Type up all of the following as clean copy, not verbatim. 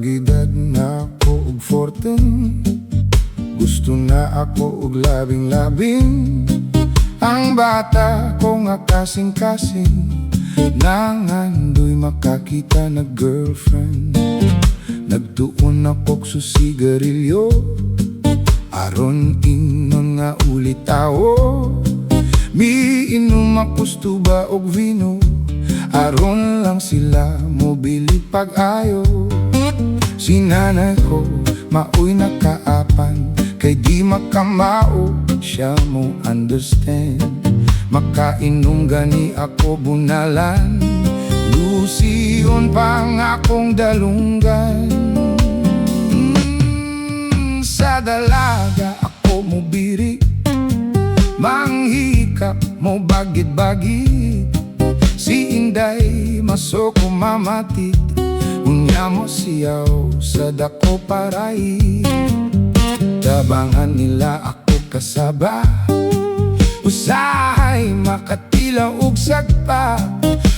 pag-edad na ako og 14, gusto na ako og labing-labing. Ang bata ko nga kasing-kasing, nangandoy makakita na girlfriend. Nagtuon ako sa sigarilyo, aron ingnon nga ulit tao. Miinom ako stuba og vino, aron lang sila mobili pag-ayo. Si nanay ko maoy nakaapan, kay di makamao siya mo understand. Makainom gani ako bunalan, lusion pang akong dalunggan. Sa dalaga ako mubiri, manghikap mo bagid-bagid. Si Inday masoko mamatit, unya mo siyaw sa dako paray. Tabangan nila ako kasaba, usahay makatila ug sagpa.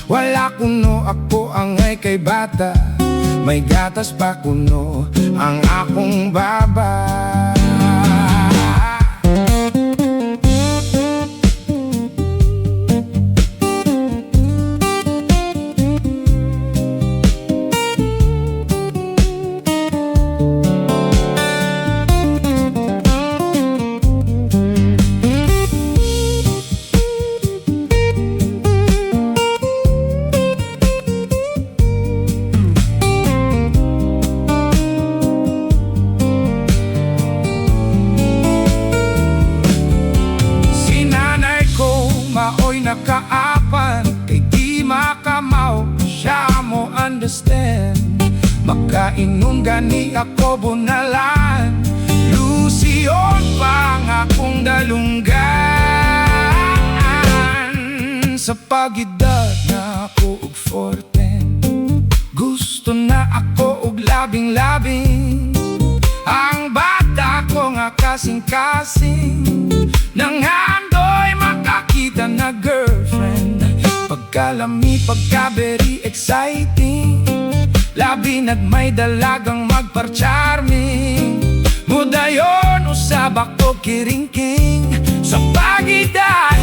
Wala kuno ako angay kay bata, may gatas pa kuno ang akong baba. Nakaapan, kay di makamaw siya mo understand. Makainom gani ako bunalan, lusion pang akong dalunggan. Sa pag-edad na ako og 14, gusto na ako og labing-labing. Ang bata ko nga kasing-kasing, nanghandoy makakita na girlfriend. Pagkalami, pagka-very exciting, labi nagmay dalagang magpar-charming. Mudayon usab ako kiringking, sa pag-edad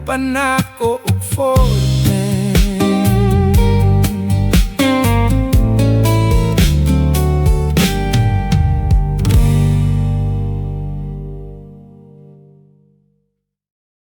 panako og 4.